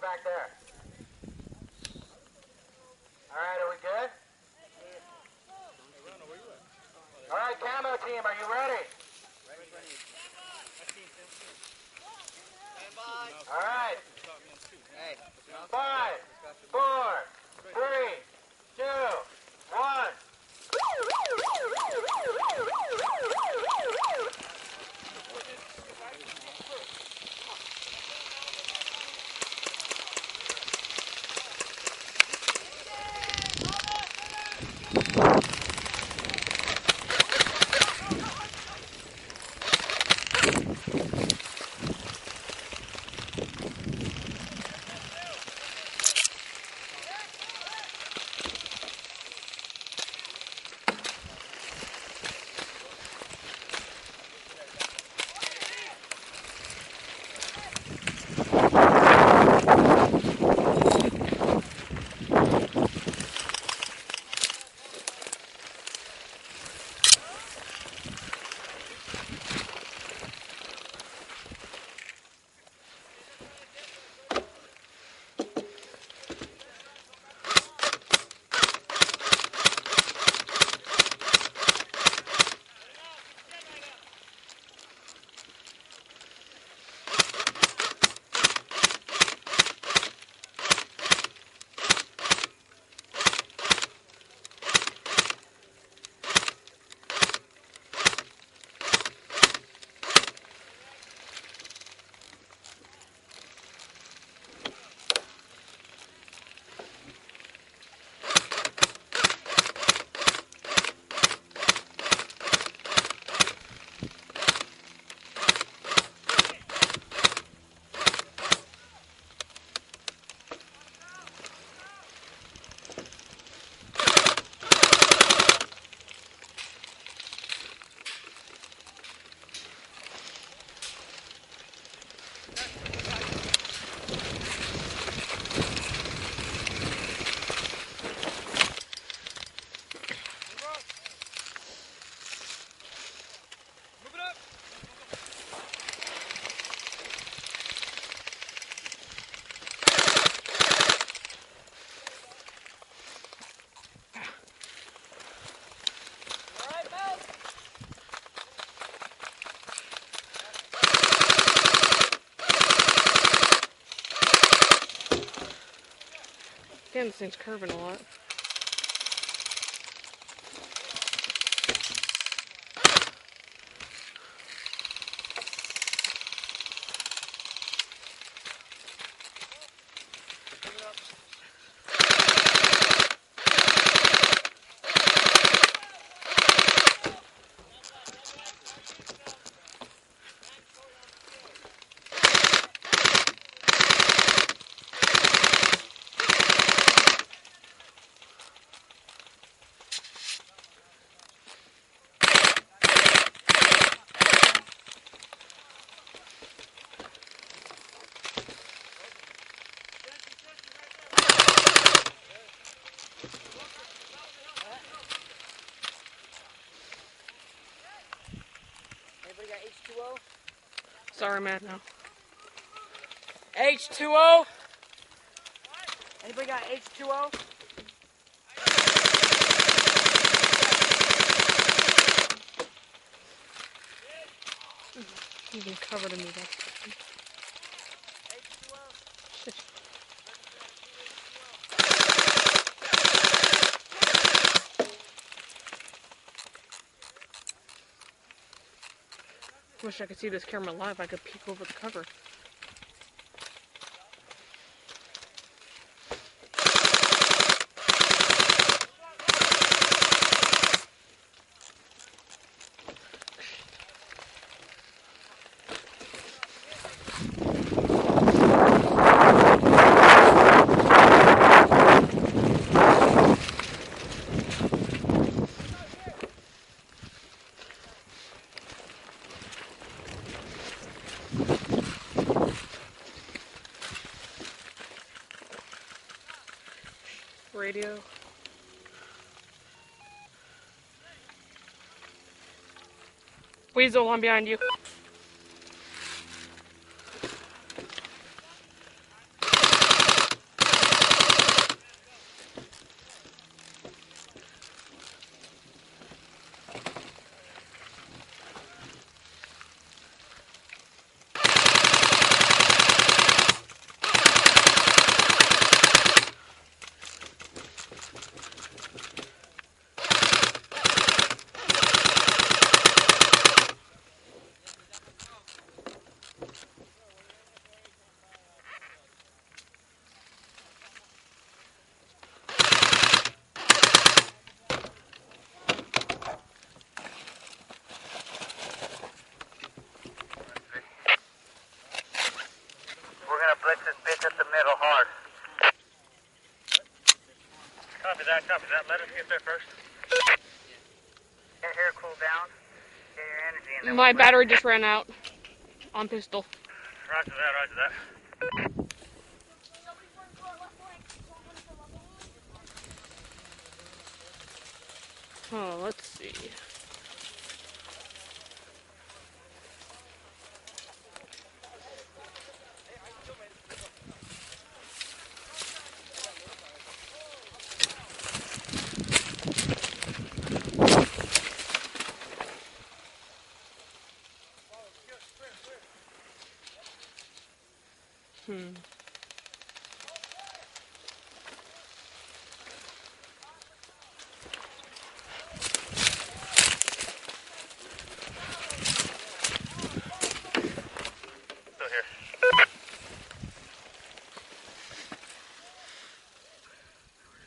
back there? All right, are we good? All right, camo team, are you ready? All right. 5, 4, 3, 2, 1. Damn, this thing's curving a lot. Anybody got H2O? Sorry, man, no. H2O? Anybody got H2O? You've been covered in me, though. Shit. Wish I could see this camera live. I could peek over the cover. Radio. Weasel, I'm behind you. You back up. Does that let us get there first? Get here, cool down. Get your energy in there. My battery just ran out on pistol. Roger that, roger that. Oh, let's see. Still here.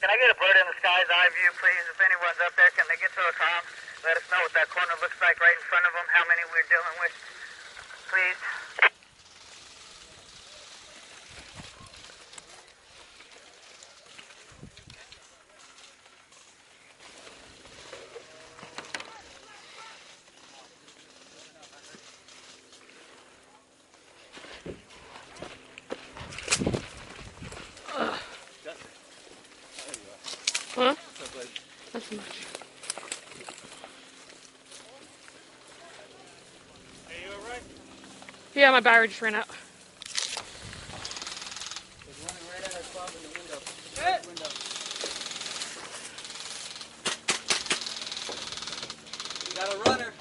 Can I get a bird in the sky's eye view, please? If anyone's up there, can they get to a comm? Let us know what that corner looks like right in front of them, how many we're dealing with, please. Huh? That's much. Hey, you alright? Yeah, my battery just ran out. There's one right at our club in the window. Hey! Window. You got a runner.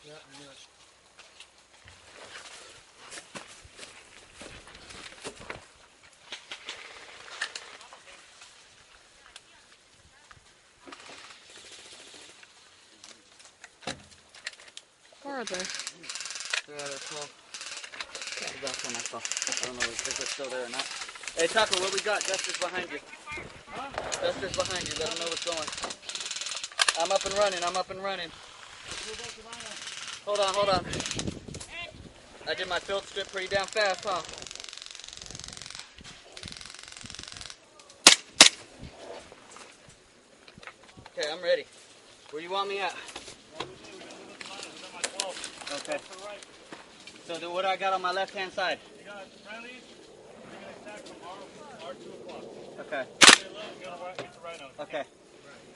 Yeah, I knew it. Where are they? They're at our club. Okay. That's one I saw. I don't know if they're still there or not. Hey, Taco, what we got? Justice behind you. Huh? Justice behind you. Let them know what's going. I'm up and running. I'm up and running. Hold on, hold on. I did my field strip pretty damn fast, huh? Okay, I'm ready. Where you want me at? Okay. So what do I got on my left-hand side? You got friendlies. You're going to attack from our 2 o'clock. Okay. Stay low. You got to get the right on. Okay.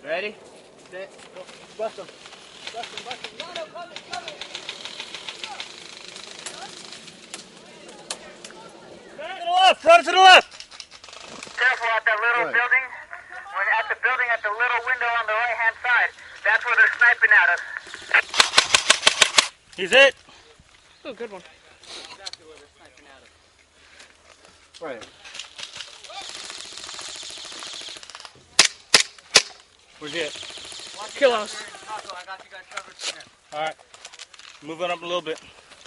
Ready? Set. Go. Bust them. Bust them. Bust them. No, no, coming, coming. To the left. Run to the left. Careful at that little building. When at the building at the little window on the right-hand side. That's where they're sniping at us. He's it. Oh, good one. Exactly where they're sniping at us. Right. Where's he at? Kilos. Taco, I got you guys covered from here. Alright. Moving up a little bit.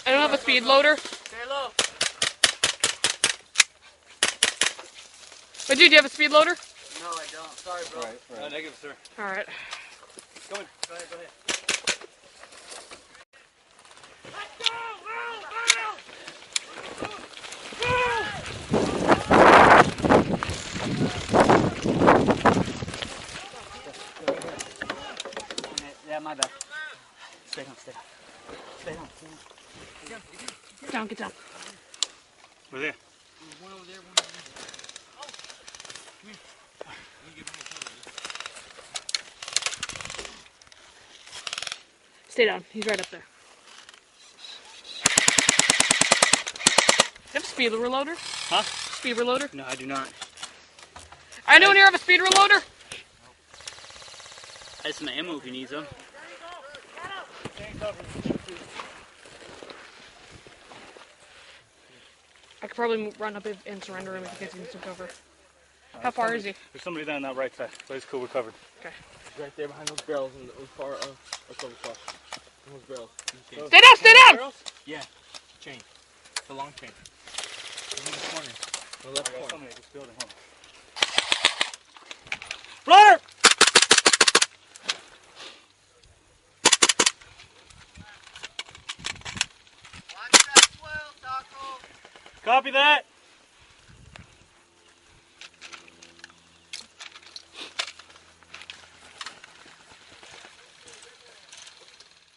I don't have a speed loader. Stay low. But dude, do you have a speed loader? No, I don't. Sorry, bro. Right. Negative, sir. Alright. Go ahead, go ahead. Yeah, my bad. Stay down, stay down. Stay down, stay down. Get down, get down. Where's he? One over there, one over there. Stay down. He's right up there. You have a speed reloader? Huh? Speed reloader? No, I do not. Anyone here have a speed reloader? I have some ammo if you need some. I could probably run up and surrender him if he gets into some cover. How far is he? There's somebody down that right side. So it's cool, we're covered. Okay. He's right there behind those barrels in the far cover cross. Those barrels. Stay down, stay down! Barrels? Yeah. Chain. The long chain. In the corner. The left I got corner. somebody at this building, hold on. Runner! Watch that swell, Taco. Copy that.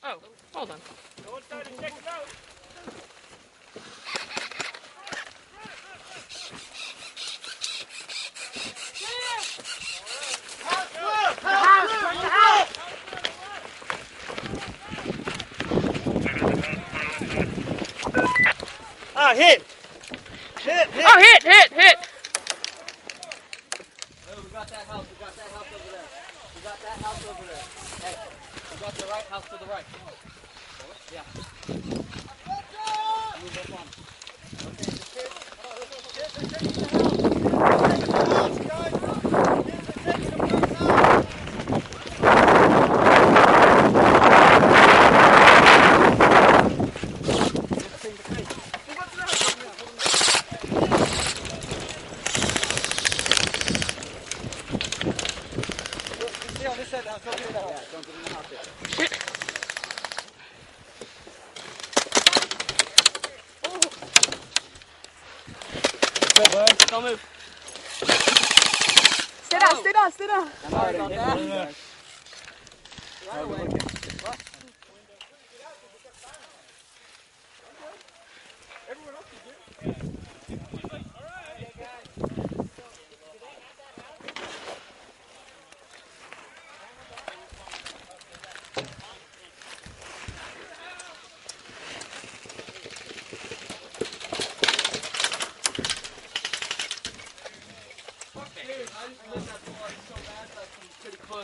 Oh, hold on. Go inside and check them out. Ah, hit! Hit! Oh, hit! Oh, we got that house over there. We got that house over there. Hey, we got the right house to the right. Yeah. Move up on it. Okay, just hit. They're taking the house. They're taking the house, guys. They're taking the first house. Stay on this side of the house. Don't get in the house. Yeah, don't get in the house yet. Shit. Don't move. Stay down. I'm already on that. Right away. What?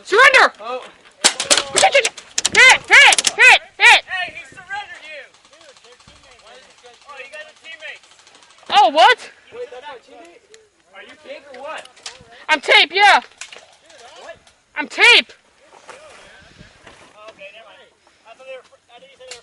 Surrender! Oh. Hit! Hey, he surrendered you! Oh, you got a teammate. Oh, what? Wait, that's our teammate? Are you pink or what? I'm tape, yeah. I'm tape. Oh, okay, never mind. I thought you said they were